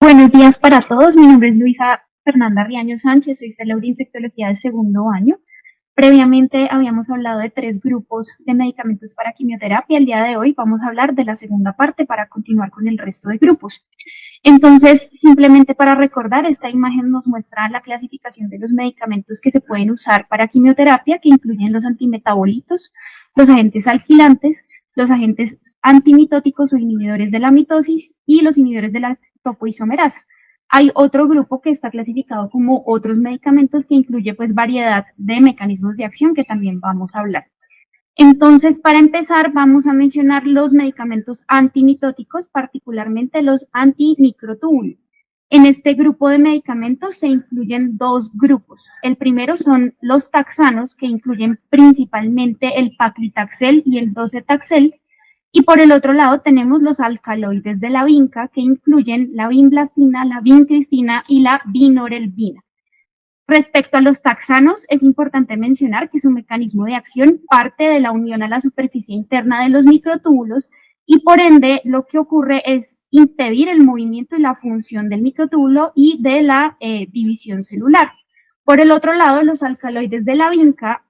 Buenos días para todos. Mi nombre es Luisa Fernanda Riaño Sánchez, soy fellow de infectología de segundo año. Previamente habíamos hablado de 3 grupos de medicamentos para quimioterapia. El día de hoy vamos a hablar de la segunda parte para continuar con el resto de grupos. Entonces, simplemente para recordar, esta imagen nos muestra la clasificación de los medicamentos que se pueden usar para quimioterapia, que incluyen los antimetabolitos, los agentes alquilantes, los agentes antimitóticos o inhibidores de la mitosis y los inhibidores de la topoisomerasa. Hay otro grupo que está clasificado como otros medicamentos que incluye pues variedad de mecanismos de acción que también vamos a hablar. Entonces, para empezar, vamos a mencionar los medicamentos antimitóticos, particularmente los antimicrotúbulos. En este grupo de medicamentos se incluyen 2 grupos. El primero son los taxanos, que incluyen principalmente el paclitaxel y el docetaxel, y por el otro lado tenemos los alcaloides de la vinca, que incluyen la vinblastina, la vincristina y la vinorelbina. Respecto a los taxanos, es importante mencionar que su mecanismo de acción parte de la unión a la superficie interna de los microtúbulos y por ende lo que ocurre es impedir el movimiento y la función del microtúbulo y de la división celular. Por el otro lado, los alcaloides de la vinca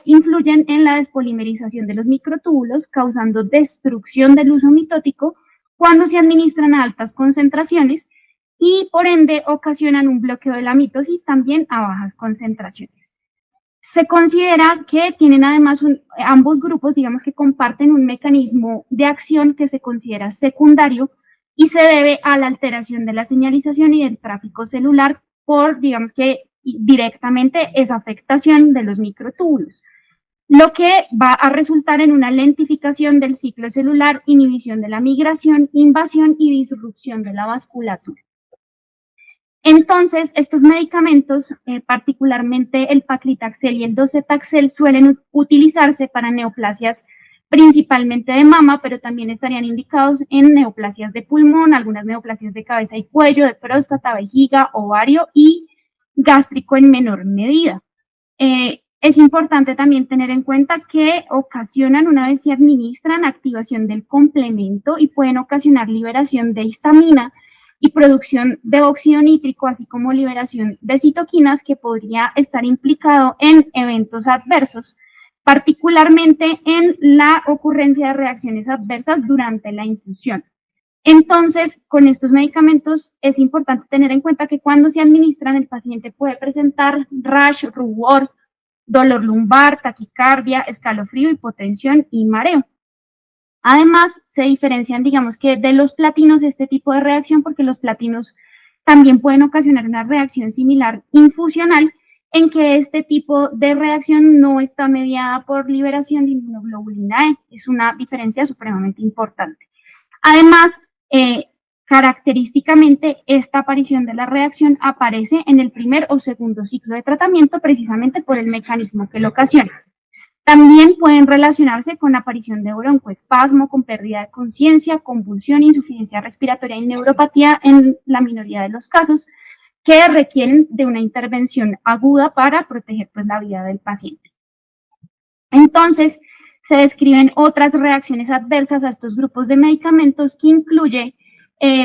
influyen en la despolimerización de los microtúbulos, causando destrucción del uso mitótico cuando se administran a altas concentraciones y por ende ocasionan un bloqueo de la mitosis también a bajas concentraciones. Se considera que tienen además ambos grupos, digamos que comparten un mecanismo de acción que se considera secundario y se debe a la alteración de la señalización y del tráfico celular por, digamos que directamente esa afectación de los microtúbulos, lo que va a resultar en una lentificación del ciclo celular, inhibición de la migración, invasión y disrupción de la vasculatura. Entonces, estos medicamentos, particularmente el paclitaxel y el docetaxel, suelen utilizarse para neoplasias principalmente de mama, pero también estarían indicados en neoplasias de pulmón, algunas neoplasias de cabeza y cuello, de próstata, vejiga, ovario y gástrico en menor medida. Es importante también tener en cuenta que ocasionan, una vez se administran, activación del complemento y pueden ocasionar liberación de histamina y producción de óxido nítrico, así como liberación de citoquinas que podría estar implicado en eventos adversos, particularmente en la ocurrencia de reacciones adversas durante la infusión. Entonces, con estos medicamentos es importante tener en cuenta que cuando se administran el paciente puede presentar rash, rubor, dolor lumbar, taquicardia, escalofrío, hipotensión y mareo. Además, se diferencian, digamos que de los platinos este tipo de reacción porque los platinos también pueden ocasionar una reacción similar infusional en que este tipo de reacción no está mediada por liberación de inmunoglobulina E. Es una diferencia supremamente importante. Además, característicamente, esta aparición de la reacción aparece en el primer o segundo ciclo de tratamiento precisamente por el mecanismo que lo ocasiona. También pueden relacionarse con aparición de broncoespasmo, con pérdida de conciencia, convulsión, insuficiencia respiratoria y neuropatía en la minoría de los casos que requieren de una intervención aguda para proteger pues, la vida del paciente. Entonces, se describen otras reacciones adversas a estos grupos de medicamentos que incluye,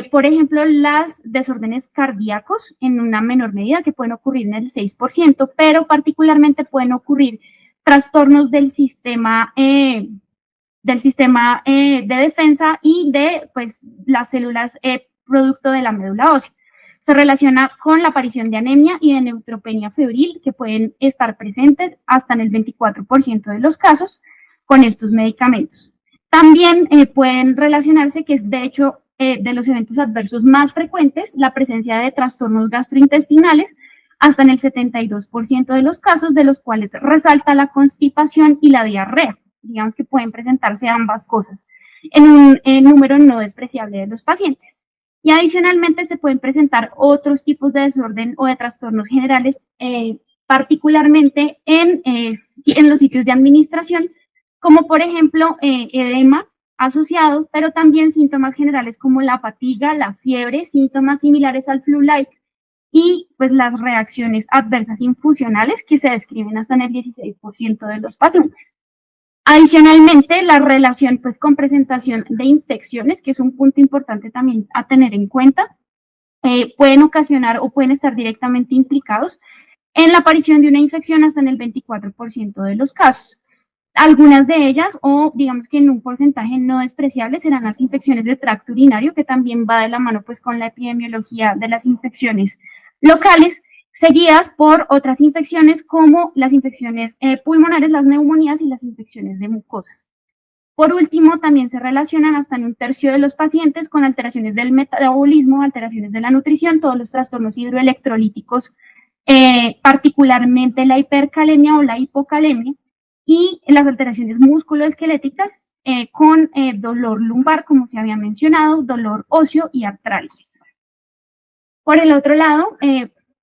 por ejemplo, las desórdenes cardíacos en una menor medida que pueden ocurrir en el 6%, pero particularmente pueden ocurrir trastornos del sistema de defensa y de pues, las células producto de la médula ósea. Se relaciona con la aparición de anemia y de neutropenia febril que pueden estar presentes hasta en el 24% de los casos con estos medicamentos. También pueden relacionarse, que es de hecho de los eventos adversos más frecuentes, la presencia de trastornos gastrointestinales hasta en el 72% de los casos, de los cuales resalta la constipación y la diarrea. Digamos que pueden presentarse ambas cosas en un número no despreciable de los pacientes. Y adicionalmente se pueden presentar otros tipos de desorden o de trastornos generales, particularmente en los sitios de administración, como por ejemplo edema asociado, pero también síntomas generales como la fatiga, la fiebre, síntomas similares al flu-like y pues las reacciones adversas infusionales que se describen hasta en el 16% de los pacientes. Adicionalmente, la relación pues con presentación de infecciones, que es un punto importante también a tener en cuenta, pueden ocasionar o pueden estar directamente implicados en la aparición de una infección hasta en el 24% de los casos. Algunas de ellas, o digamos que en un porcentaje no despreciable, serán las infecciones de tracto urinario, que también va de la mano pues con la epidemiología de las infecciones locales, seguidas por otras infecciones como las infecciones pulmonares, las neumonías y las infecciones de mucosas. Por último, también se relacionan hasta en un tercio de los pacientes con alteraciones del metabolismo, alteraciones de la nutrición, todos los trastornos hidroelectrolíticos, particularmente la hipercalemia o la hipocalemia, y las alteraciones musculoesqueléticas con dolor lumbar, como se había mencionado, dolor óseo y artralgias. Por el otro lado,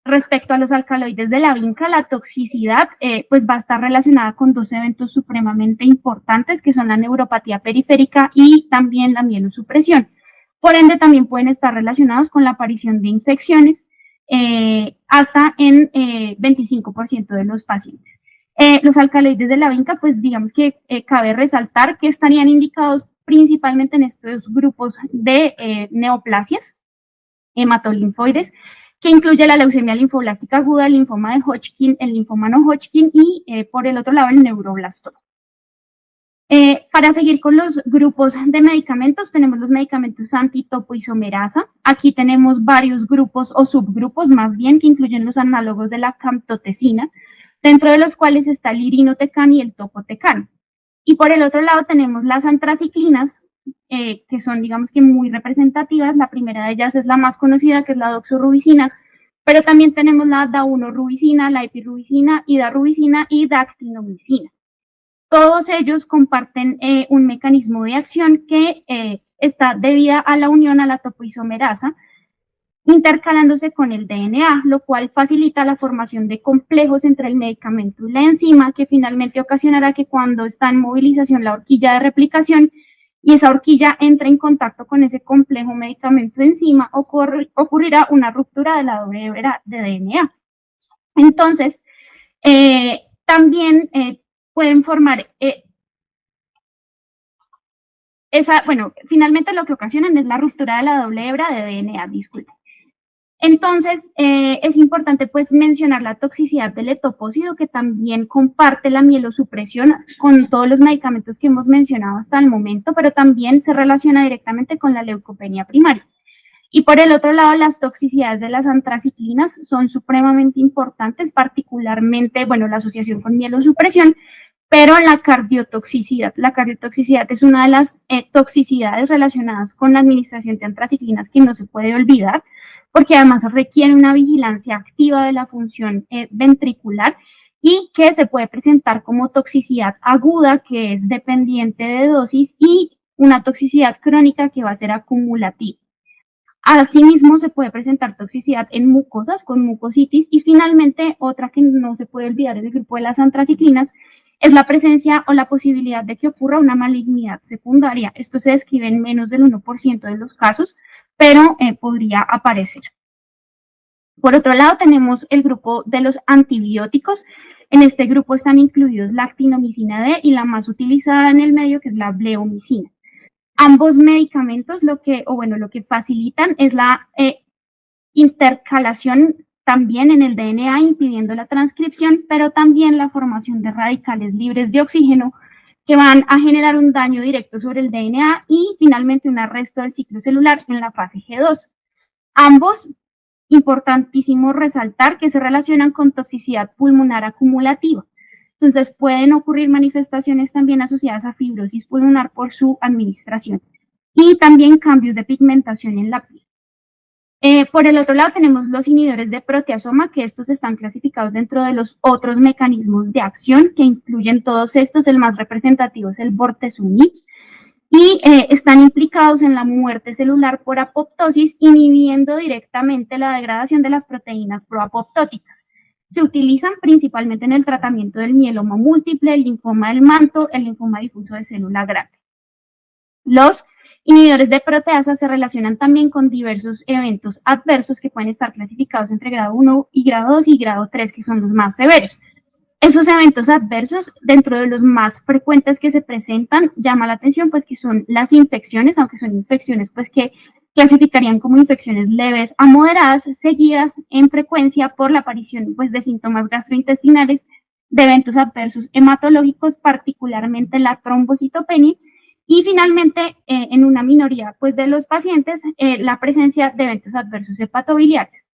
respecto a los alcaloides de la vinca, la toxicidad pues va a estar relacionada con dos eventos supremamente importantes, que son la neuropatía periférica y también la mielosupresión. Por ende, también pueden estar relacionados con la aparición de infecciones hasta en 25% de los pacientes. Los alcaloides de la vinca, pues digamos que cabe resaltar que estarían indicados principalmente en estos grupos de neoplasias hematolinfoides, que incluye la leucemia linfoblástica aguda, el linfoma de Hodgkin, el linfoma no Hodgkin y por el otro lado el neuroblastoma. Para seguir con los grupos de medicamentos, tenemos los medicamentos antitopoisomerasa. Aquí tenemos varios grupos o subgrupos más bien que incluyen los análogos de la camtotecina, dentro de los cuales está el irinotecan y el topotecan. Y por el otro lado tenemos las antraciclinas, que son digamos que muy representativas. La primera de ellas es la más conocida, que es la doxorubicina, pero también tenemos la daunorubicina, la epirubicina, idarubicina y dactinomicina. Todos ellos comparten un mecanismo de acción que está debida a la unión a la topoisomerasa, intercalándose con el DNA, lo cual facilita la formación de complejos entre el medicamento y la enzima, que finalmente ocasionará que cuando está en movilización la horquilla de replicación y esa horquilla entra en contacto con ese complejo medicamento-enzima, ocurrirá una ruptura de la doble hebra de DNA. Entonces, también pueden formar finalmente lo que ocasionan es la ruptura de la doble hebra de DNA, disculpe. Entonces, es importante pues mencionar la toxicidad del etopósido, que también comparte la mielosupresión con todos los medicamentos que hemos mencionado hasta el momento, pero también se relaciona directamente con la leucopenia primaria. Y por el otro lado, las toxicidades de las antraciclinas son supremamente importantes, particularmente, la asociación con mielosupresión, pero la cardiotoxicidad. La cardiotoxicidad es una de las toxicidades relacionadas con la administración de antraciclinas que no se puede olvidar, porque además requiere una vigilancia activa de la función ventricular y que se puede presentar como toxicidad aguda, que es dependiente de dosis, y una toxicidad crónica que va a ser acumulativa. Asimismo, se puede presentar toxicidad en mucosas con mucositis, y finalmente otra que no se puede olvidar del grupo de las antraciclinas es la presencia o la posibilidad de que ocurra una malignidad secundaria. Esto se describe en menos del 1% de los casos, pero podría aparecer. Por otro lado, tenemos el grupo de los antibióticos. En este grupo están incluidos la actinomicina D y la más utilizada en el medio, que es la bleomicina. Ambos medicamentos lo que facilitan es la intercalación también en el DNA, impidiendo la transcripción, pero también la formación de radicales libres de oxígeno que van a generar un daño directo sobre el DNA y finalmente un arresto del ciclo celular en la fase G2. Ambos, importantísimo resaltar que se relacionan con toxicidad pulmonar acumulativa. Entonces pueden ocurrir manifestaciones también asociadas a fibrosis pulmonar por su administración y también cambios de pigmentación en la piel. Por el otro lado tenemos los inhibidores de proteasoma, que estos están clasificados dentro de los otros mecanismos de acción, que incluyen todos estos. El más representativo es el bortezomib, y están implicados en la muerte celular por apoptosis, inhibiendo directamente la degradación de las proteínas proapoptóticas. Se utilizan principalmente en el tratamiento del mieloma múltiple, el linfoma del manto, el linfoma difuso de célula grande. Los inhibidores de proteasa se relacionan también con diversos eventos adversos que pueden estar clasificados entre grado 1 y grado 2 y grado 3, que son los más severos. Esos eventos adversos, dentro de los más frecuentes que se presentan, llama la atención pues que son las infecciones, aunque son infecciones pues que clasificarían como infecciones leves a moderadas, seguidas en frecuencia por la aparición pues, de síntomas gastrointestinales, de eventos adversos hematológicos, particularmente la trombocitopenia, y finalmente, en una minoría pues, de los pacientes, la presencia de eventos adversos hepatobiliares.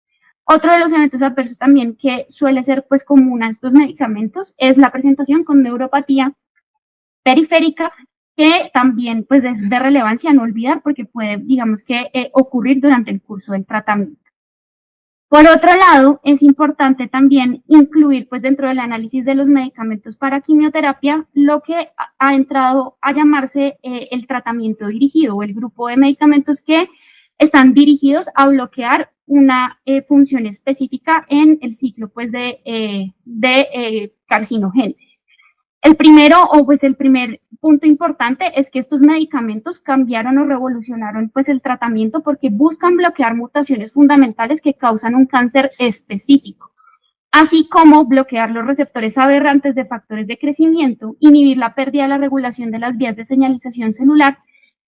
Otro de los eventos adversos también que suele ser pues, común a estos medicamentos es la presentación con neuropatía periférica, que también pues, es de relevancia no olvidar porque puede, digamos que, ocurrir durante el curso del tratamiento. Por otro lado, es importante también incluir pues, dentro del análisis de los medicamentos para quimioterapia lo que ha entrado a llamarse el tratamiento dirigido o el grupo de medicamentos que están dirigidos a bloquear una función específica en el ciclo pues, de carcinogénesis. El primero, o pues el primer punto importante es que estos medicamentos cambiaron o revolucionaron pues el tratamiento porque buscan bloquear mutaciones fundamentales que causan un cáncer específico, así como bloquear los receptores aberrantes de factores de crecimiento, inhibir la pérdida de la regulación de las vías de señalización celular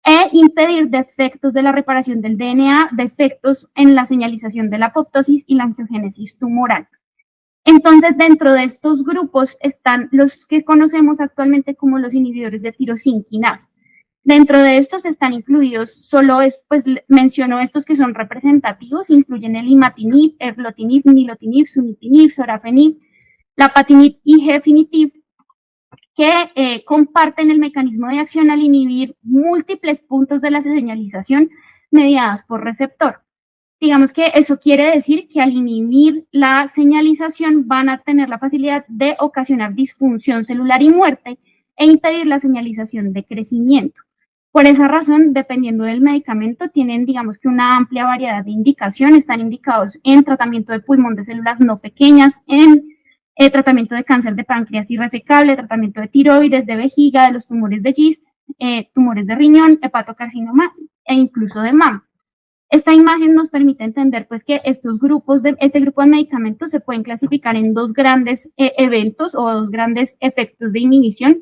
e impedir defectos de la reparación del DNA, defectos en la señalización de la apoptosis y la angiogénesis tumoral. Entonces, dentro de estos grupos están los que conocemos actualmente como los inhibidores de tirosina quinasa. Dentro de estos están incluidos, pues menciono estos que son representativos, incluyen el imatinib, erlotinib, nilotinib, sunitinib, sorafenib, lapatinib y gefinitiv, que comparten el mecanismo de acción al inhibir múltiples puntos de la señalización mediadas por receptor. Digamos que eso quiere decir que al inhibir la señalización van a tener la facilidad de ocasionar disfunción celular y muerte e impedir la señalización de crecimiento. Por esa razón, dependiendo del medicamento, tienen, digamos que una amplia variedad de indicaciones. Están indicados en tratamiento de pulmón de células no pequeñas, en tratamiento de cáncer de páncreas irresecable, tratamiento de tiroides, de vejiga, de los tumores de GIST, tumores de riñón, hepatocarcinoma e incluso de mama. Esta imagen nos permite entender pues, que este grupo de medicamentos se pueden clasificar en dos grandes eventos o dos grandes efectos de inhibición.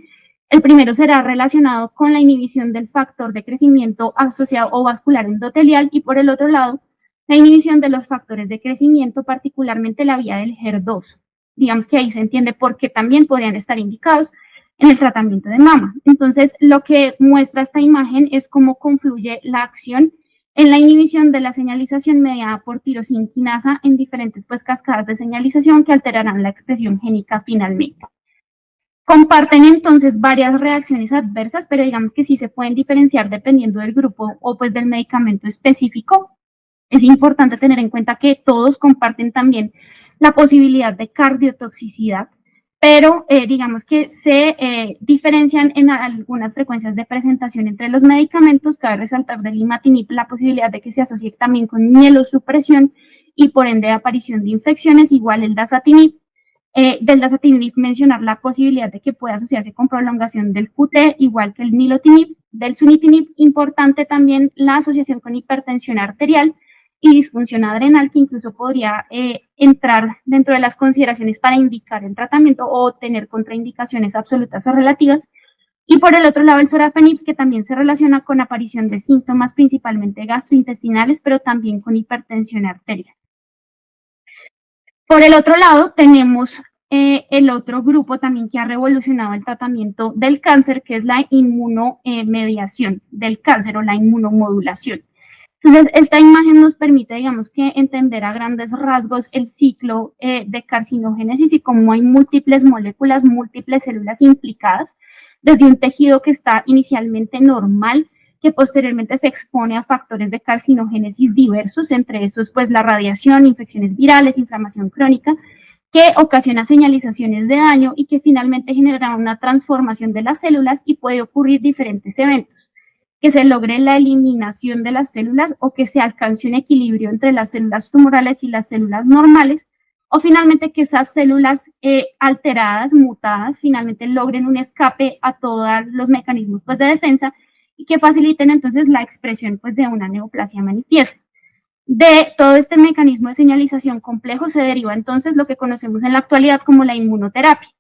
El primero será relacionado con la inhibición del factor de crecimiento asociado o vascular endotelial y por el otro lado, la inhibición de los factores de crecimiento, particularmente la vía del HER2. Digamos que ahí se entiende por qué también podrían estar indicados en el tratamiento de mama. Entonces, lo que muestra esta imagen es cómo confluye la acción en la inhibición de la señalización mediada por tirosina quinasa en diferentes pues, cascadas de señalización que alterarán la expresión génica finalmente. Comparten entonces varias reacciones adversas, pero digamos que sí se pueden diferenciar dependiendo del grupo o pues del medicamento específico. Es importante tener en cuenta que todos comparten también la posibilidad de cardiotoxicidad, pero digamos que se diferencian en algunas frecuencias de presentación entre los medicamentos. Cabe resaltar del imatinib la posibilidad de que se asocie también con mielosupresión y por ende aparición de infecciones, igual el dasatinib. Del dasatinib mencionar la posibilidad de que pueda asociarse con prolongación del QT, igual que el nilotinib. Del sunitinib, importante también la asociación con hipertensión arterial y disfunción adrenal, que incluso podría entrar dentro de las consideraciones para indicar el tratamiento o tener contraindicaciones absolutas o relativas. Y por el otro lado, el sorafenib, que también se relaciona con aparición de síntomas principalmente gastrointestinales, pero también con hipertensión arterial. Por el otro lado, tenemos el otro grupo también que ha revolucionado el tratamiento del cáncer, que es la inmunomediación del cáncer o la inmunomodulación. Entonces, esta imagen nos permite, digamos que, entender a grandes rasgos el ciclo de carcinogénesis y cómo hay múltiples moléculas, múltiples células implicadas, desde un tejido que está inicialmente normal, que posteriormente se expone a factores de carcinogénesis diversos, entre estos, pues, la radiación, infecciones virales, inflamación crónica, que ocasiona señalizaciones de daño y que finalmente genera una transformación de las células y puede ocurrir diferentes eventos. Que se logre la eliminación de las células o que se alcance un equilibrio entre las células tumorales y las células normales, o finalmente que esas células alteradas, mutadas, finalmente logren un escape a todos los mecanismos pues, de defensa y que faciliten entonces la expresión pues, de una neoplasia manifiesta. De todo este mecanismo de señalización complejo se deriva entonces lo que conocemos en la actualidad como la inmunoterapia.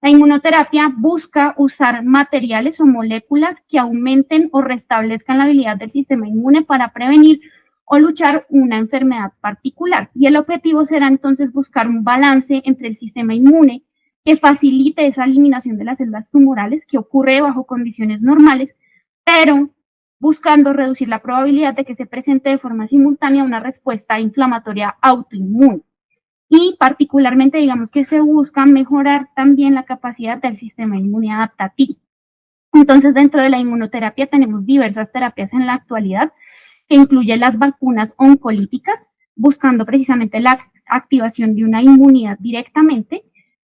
La inmunoterapia busca usar materiales o moléculas que aumenten o restablezcan la habilidad del sistema inmune para prevenir o luchar una enfermedad particular. Y el objetivo será entonces buscar un balance entre el sistema inmune que facilite esa eliminación de las células tumorales que ocurre bajo condiciones normales, pero buscando reducir la probabilidad de que se presente de forma simultánea una respuesta inflamatoria autoinmune. Y particularmente, digamos que se busca mejorar también la capacidad del sistema inmune adaptativo. Entonces, dentro de la inmunoterapia tenemos diversas terapias en la actualidad, que incluyen las vacunas oncolíticas, buscando precisamente la activación de una inmunidad directamente,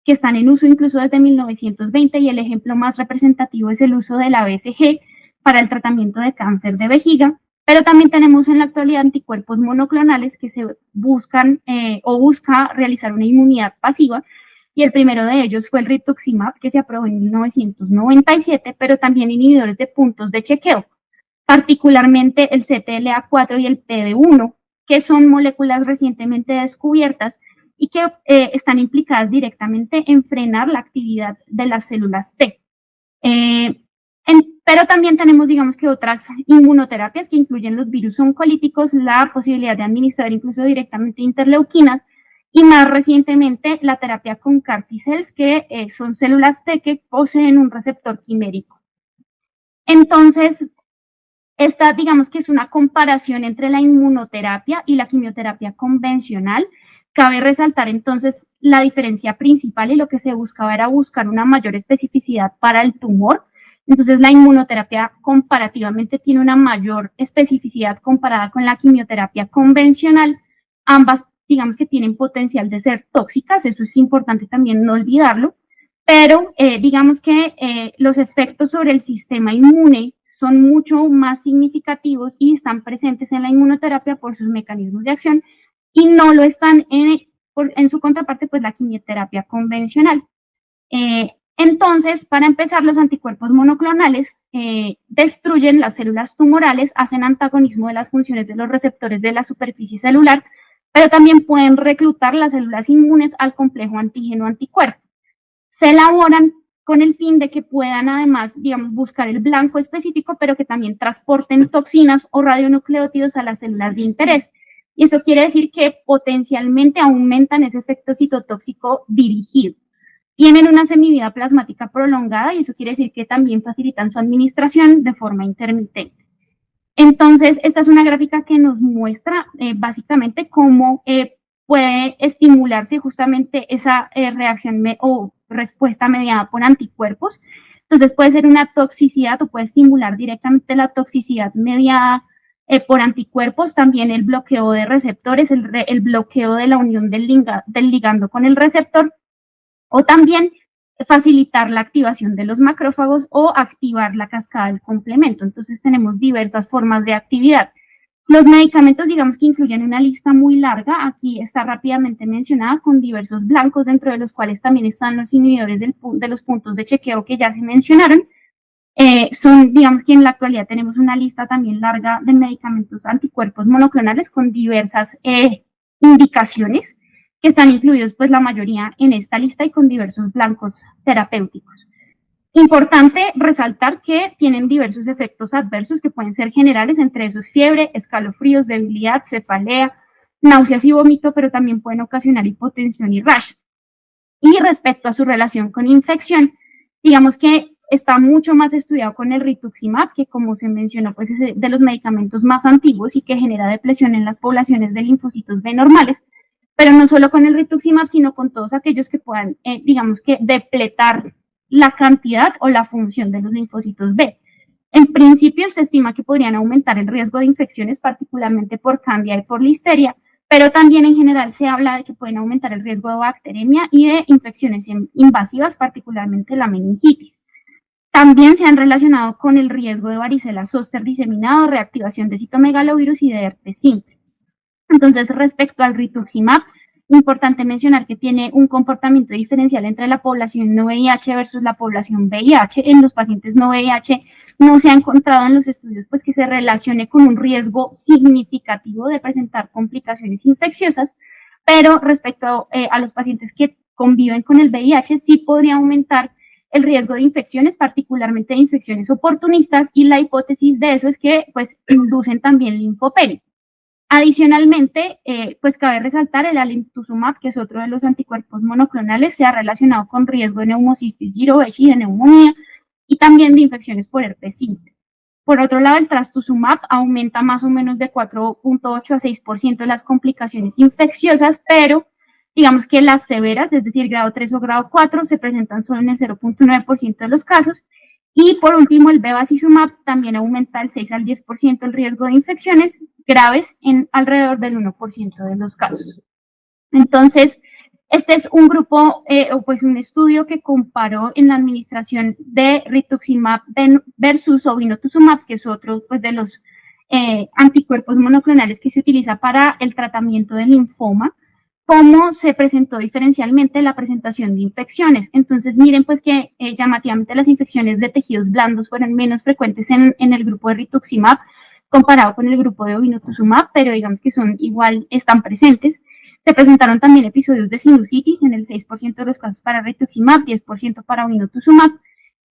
que están en uso incluso desde 1920, y el ejemplo más representativo es el uso de la BCG para el tratamiento de cáncer de vejiga. Pero también tenemos en la actualidad anticuerpos monoclonales que se buscan busca realizar una inmunidad pasiva, y el primero de ellos fue el rituximab, que se aprobó en 1997, pero también inhibidores de puntos de chequeo, particularmente el CTLA4 y el PD1, que son moléculas recientemente descubiertas y que están implicadas directamente en frenar la actividad de las células T. Pero también tenemos, digamos que otras inmunoterapias que incluyen los virus oncolíticos, la posibilidad de administrar incluso directamente interleuquinas, y más recientemente la terapia con CAR T-cells, que son células T que poseen un receptor quimérico. Entonces, esta, digamos que es una comparación entre la inmunoterapia y la quimioterapia convencional. Cabe resaltar entonces la diferencia principal, y lo que se buscaba era buscar una mayor especificidad para el tumor. Entonces, la inmunoterapia comparativamente tiene una mayor especificidad comparada con la quimioterapia convencional. Ambas, digamos que tienen potencial de ser tóxicas, eso es importante también no olvidarlo, pero digamos que los efectos sobre el sistema inmune son mucho más significativos y están presentes en la inmunoterapia por sus mecanismos de acción, y no lo están en su contraparte, pues la quimioterapia convencional. Entonces, para empezar, los anticuerpos monoclonales destruyen las células tumorales, hacen antagonismo de las funciones de los receptores de la superficie celular, pero también pueden reclutar las células inmunes al complejo antígeno-anticuerpo. Se elaboran con el fin de que puedan además, digamos, buscar el blanco específico, pero que también transporten toxinas o radionucleótidos a las células de interés. Y eso quiere decir que potencialmente aumentan ese efecto citotóxico dirigido. Tienen una semivida plasmática prolongada, y eso quiere decir que también facilitan su administración de forma intermitente. Entonces, esta es una gráfica que nos muestra básicamente cómo puede estimularse justamente esa reacción o respuesta mediada por anticuerpos. Entonces, puede ser una toxicidad o puede estimular directamente la toxicidad mediada por anticuerpos, también el bloqueo de receptores, el bloqueo de la unión del ligando con el receptor, o también facilitar la activación de los macrófagos o activar la cascada del complemento. Entonces tenemos diversas formas de actividad. Los medicamentos, digamos que incluyen una lista muy larga, aquí está rápidamente mencionada con diversos blancos, dentro de los cuales también están los inhibidores de los puntos de chequeo que ya se mencionaron. Digamos que en la actualidad tenemos una lista también larga de medicamentos anticuerpos monoclonales con diversas indicaciones, que están incluidos pues la mayoría en esta lista y con diversos blancos terapéuticos. Importante resaltar que tienen diversos efectos adversos que pueden ser generales, entre esos fiebre, escalofríos, debilidad, cefalea, náuseas y vómito, pero también pueden ocasionar hipotensión y rash. Y respecto a su relación con infección, digamos que está mucho más estudiado con el rituximab, que como se mencionó, pues es de los medicamentos más antiguos y que genera depresión en las poblaciones de linfocitos B normales, pero no solo con el rituximab, sino con todos aquellos que puedan, digamos que, depletar la cantidad o la función de los linfocitos B. En principio se estima que podrían aumentar el riesgo de infecciones, particularmente por Candida y por Listeria, pero también en general se habla de que pueden aumentar el riesgo de bacteremia y de infecciones invasivas, particularmente la meningitis. También se han relacionado con el riesgo de varicela zoster diseminado, reactivación de citomegalovirus y de herpes simplex. Entonces, respecto al rituximab, importante mencionar que tiene un comportamiento diferencial entre la población no VIH versus la población VIH. En los pacientes no VIH no se ha encontrado en los estudios pues que se relacione con un riesgo significativo de presentar complicaciones infecciosas, pero respecto a los pacientes que conviven con el VIH, sí podría aumentar el riesgo de infecciones, particularmente de infecciones oportunistas, y la hipótesis de eso es que pues inducen también linfopenia. Adicionalmente, pues cabe resaltar el alemtuzumab, que es otro de los anticuerpos monoclonales, se ha relacionado con riesgo de neumocistis girovechi, de neumonía y también de infecciones por herpes simple. Por otro lado, el trastuzumab aumenta más o menos de 4.8 a 6% las complicaciones infecciosas, pero digamos que las severas, es decir, grado 3 o grado 4, se presentan solo en el 0.9% de los casos. Y por último, el bevacizumab también aumenta el 6 al 10% el riesgo de infecciones graves en alrededor del 1% de los casos. Entonces, este es un grupo, o pues un estudio que comparó en la administración de rituximab versus obinutuzumab, que es otro pues, de los anticuerpos monoclonales que se utiliza para el tratamiento del linfoma, cómo se presentó diferencialmente la presentación de infecciones. Entonces, miren pues que llamativamente las infecciones de tejidos blandos fueron menos frecuentes en el grupo de rituximab comparado con el grupo de obinutuzumab, pero digamos que son igual, están presentes. Se presentaron también episodios de sinusitis en el 6% de los casos para rituximab, 10% para obinutuzumab,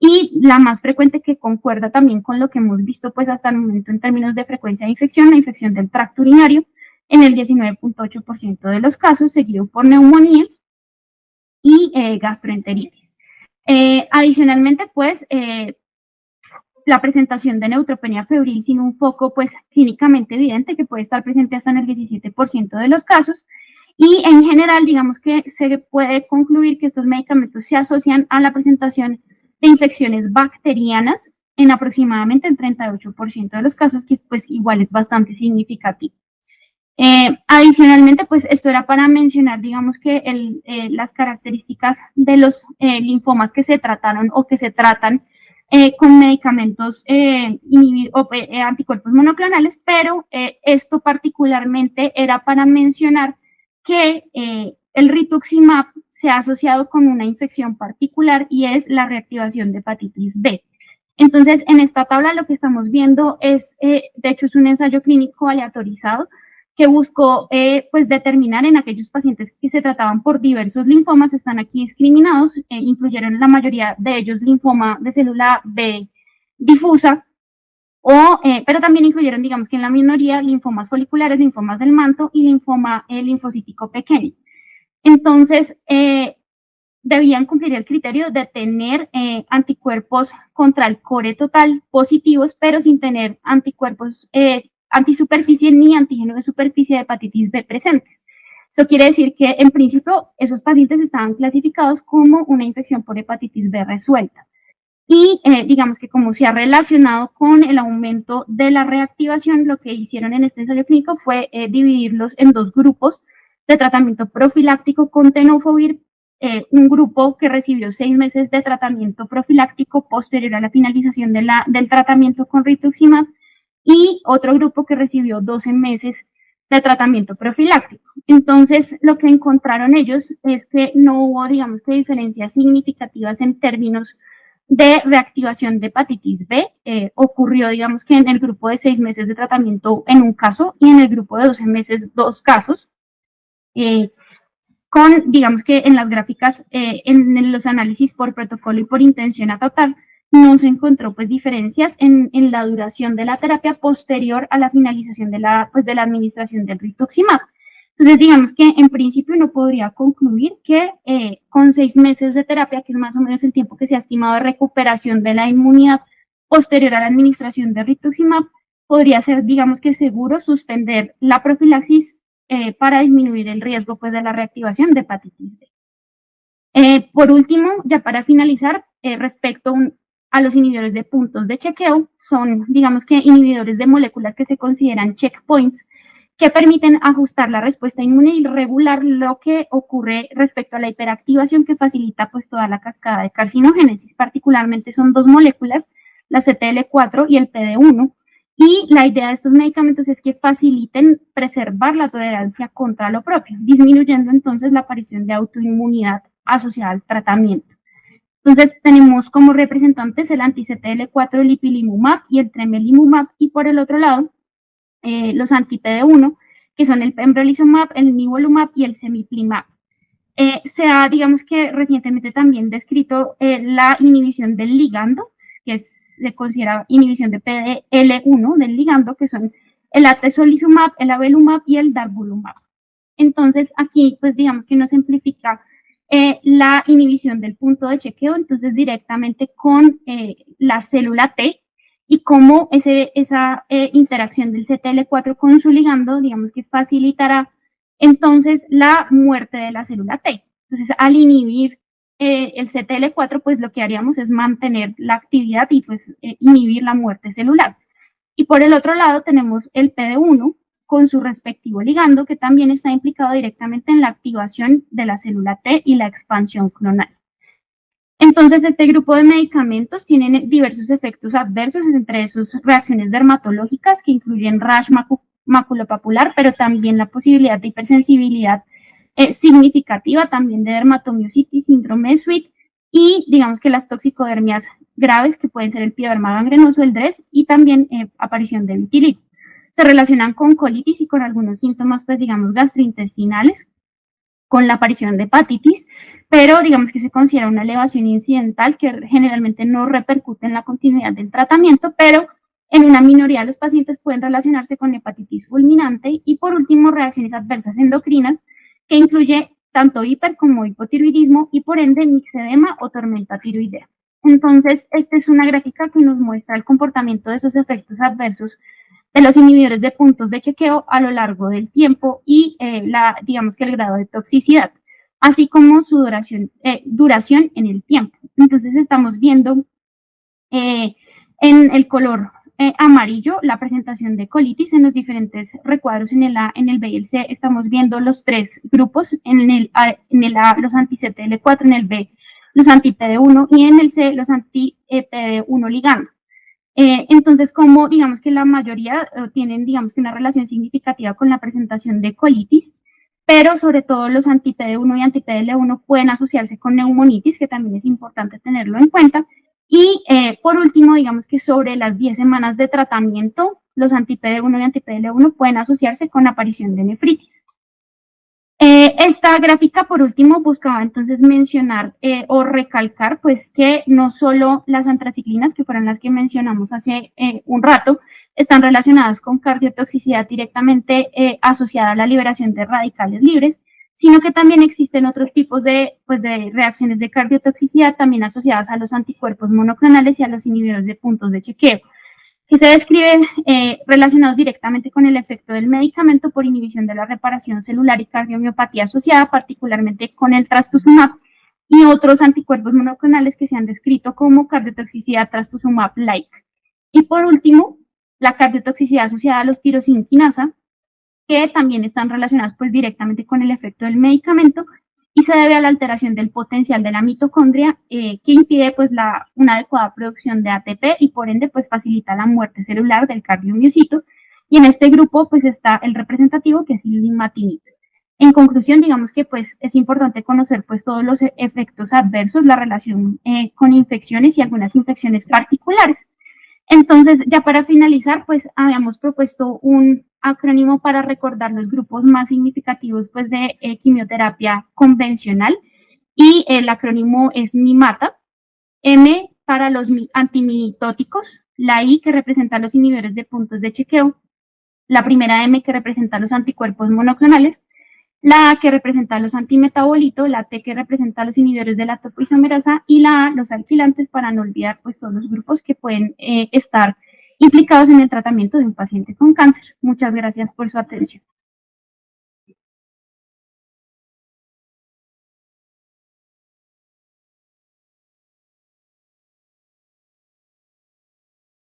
y la más frecuente, que concuerda también con lo que hemos visto pues hasta el momento en términos de frecuencia de infección, la infección del tracto urinario, en el 19.8% de los casos, seguido por neumonía y gastroenteritis. Adicionalmente, pues, la presentación de neutropenia febril sin un foco pues clínicamente evidente, que puede estar presente hasta en el 17% de los casos, y en general digamos que se puede concluir que estos medicamentos se asocian a la presentación de infecciones bacterianas en aproximadamente el 38% de los casos, que pues igual es bastante significativo. Adicionalmente, pues esto era para mencionar, digamos que las características de los linfomas que se trataron o que se tratan con medicamentos anticuerpos monoclonales, pero esto particularmente era para mencionar que el rituximab se ha asociado con una infección particular y es la reactivación de hepatitis B. Entonces, en esta tabla lo que estamos viendo es, de hecho, es un ensayo clínico aleatorizado que buscó pues determinar en aquellos pacientes que se trataban por diversos linfomas, están aquí discriminados, incluyeron la mayoría de ellos linfoma de célula B difusa, pero también incluyeron, digamos que en la minoría, linfomas foliculares, linfomas del manto y linfoma linfocítico pequeño. Entonces, debían cumplir el criterio de tener anticuerpos contra el core total positivos, pero sin tener anticuerpos antisuperficie ni antígeno de superficie de hepatitis B presentes. Eso quiere decir que, en principio, esos pacientes estaban clasificados como una infección por hepatitis B resuelta. Y digamos que como se ha relacionado con el aumento de la reactivación, lo que hicieron en este ensayo clínico fue dividirlos en dos grupos de tratamiento profiláctico con tenofovir, un grupo que recibió 6 meses de tratamiento profiláctico posterior a la finalización del tratamiento con rituximab, y otro grupo que recibió 12 meses de tratamiento profiláctico. Entonces, lo que encontraron ellos es que no hubo, digamos que, diferencias significativas en términos de reactivación de hepatitis B. Ocurrió, digamos que en el grupo de 6 meses de tratamiento en un caso y en el grupo de 12 meses 2 casos. Con, digamos que en las gráficas, en los análisis por protocolo y por intención a tratar, no se encontró pues diferencias en la duración de la terapia posterior a la finalización de la administración del rituximab. Entonces, digamos que en principio uno podría concluir que con 6 meses de terapia, que es más o menos el tiempo que se ha estimado de recuperación de la inmunidad posterior a la administración de rituximab, podría ser, digamos que seguro, suspender la profilaxis para disminuir el riesgo pues de la reactivación de hepatitis B. Por último, ya para finalizar, respecto a los inhibidores de puntos de chequeo, son, digamos que, inhibidores de moléculas que se consideran checkpoints, que permiten ajustar la respuesta inmune y regular lo que ocurre respecto a la hiperactivación, que facilita pues toda la cascada de carcinogénesis. Particularmente son dos moléculas, la CTL4 y el PD1, y la idea de estos medicamentos es que faciliten preservar la tolerancia contra lo propio, disminuyendo entonces la aparición de autoinmunidad asociada al tratamiento. Entonces, tenemos como representantes el anti-CTL4, el ipilimumab y el tremelimumab, y por el otro lado, los anti-PD1, que son el pembrolizumab, el nivolumab y el semiplimab. Se ha, digamos que recientemente también descrito la inhibición del ligando, que se considera inhibición de PDL1 del ligando, que son el atezolizumab, el avelumab y el darvolumab. Entonces, aquí, pues digamos que nos simplifica la inhibición del punto de chequeo, entonces directamente con la célula T y cómo esa interacción del CTL4 con su ligando, digamos que facilitará entonces la muerte de la célula T. Entonces, al inhibir el CTL4, pues lo que haríamos es mantener la actividad y pues inhibir la muerte celular. Y por el otro lado tenemos el PD1 con su respectivo ligando, que también está implicado directamente en la activación de la célula T y la expansión clonal. Entonces, este grupo de medicamentos tienen diversos efectos adversos, entre sus reacciones dermatológicas, que incluyen rash maculopapular, pero también la posibilidad de hipersensibilidad significativa, también de dermatomiositis, síndrome de Sweet, y digamos que las toxicodermias graves, que pueden ser el pioderma gangrenoso, el DRES, y también aparición de vitiligo. Se relacionan con colitis y con algunos síntomas, pues digamos, gastrointestinales, con la aparición de hepatitis, pero digamos que se considera una elevación incidental que generalmente no repercute en la continuidad del tratamiento, pero en una minoría de los pacientes pueden relacionarse con hepatitis fulminante y por último reacciones adversas endocrinas que incluye tanto hiper como hipotiroidismo y por ende mixedema o tormenta tiroidea. Entonces, esta es una gráfica que nos muestra el comportamiento de esos efectos adversos de los inhibidores de puntos de chequeo a lo largo del tiempo y digamos que el grado de toxicidad, así como su duración en el tiempo. Entonces estamos viendo en el color amarillo la presentación de colitis en los diferentes recuadros en el A, en el B y el C. Estamos viendo los tres grupos, en el A los anti-CTL4, en el B los anti-PD1 y en el C los anti-PD1 ligando. Entonces, como digamos que la mayoría tienen, digamos que una relación significativa con la presentación de colitis, pero sobre todo los anti-PD1 y anti-PDL1 pueden asociarse con neumonitis, que también es importante tenerlo en cuenta. Y por último, digamos que sobre las 10 semanas de tratamiento, los anti-PD1 y anti-PDL1 pueden asociarse con aparición de nefritis. Esta gráfica, por último, buscaba entonces mencionar o recalcar pues que no solo las antraciclinas, que fueron las que mencionamos hace un rato, están relacionadas con cardiotoxicidad directamente asociada a la liberación de radicales libres, sino que también existen otros tipos de reacciones de cardiotoxicidad también asociadas a los anticuerpos monoclonales y a los inhibidores de puntos de chequeo, que se describen relacionados directamente con el efecto del medicamento por inhibición de la reparación celular y cardiomiopatía asociada, particularmente con el trastuzumab y otros anticuerpos monoclonales que se han descrito como cardiotoxicidad trastuzumab-like. Y por último, la cardiotoxicidad asociada a los tirosinquinasa, que también están relacionados pues directamente con el efecto del medicamento y se debe a la alteración del potencial de la mitocondria que impide pues una adecuada producción de ATP y por ende pues facilita la muerte celular del cardiomiocito. Y en este grupo pues está el representativo que es el imatinib. En conclusión, digamos que pues es importante conocer pues todos los efectos adversos, la relación con infecciones y algunas infecciones particulares. Entonces, ya para finalizar, pues habíamos propuesto un acrónimo para recordar los grupos más significativos pues, de quimioterapia convencional y el acrónimo es MIMATA, M para los antimitóticos, la I que representa los inhibidores de puntos de chequeo, la primera M que representa los anticuerpos monoclonales, la A que representa los antimetabolitos, la T que representa los inhibidores de la topoisomerasa y la A los alquilantes, para no olvidar pues todos los grupos que pueden estar implicados en el tratamiento de un paciente con cáncer. Muchas gracias por su atención.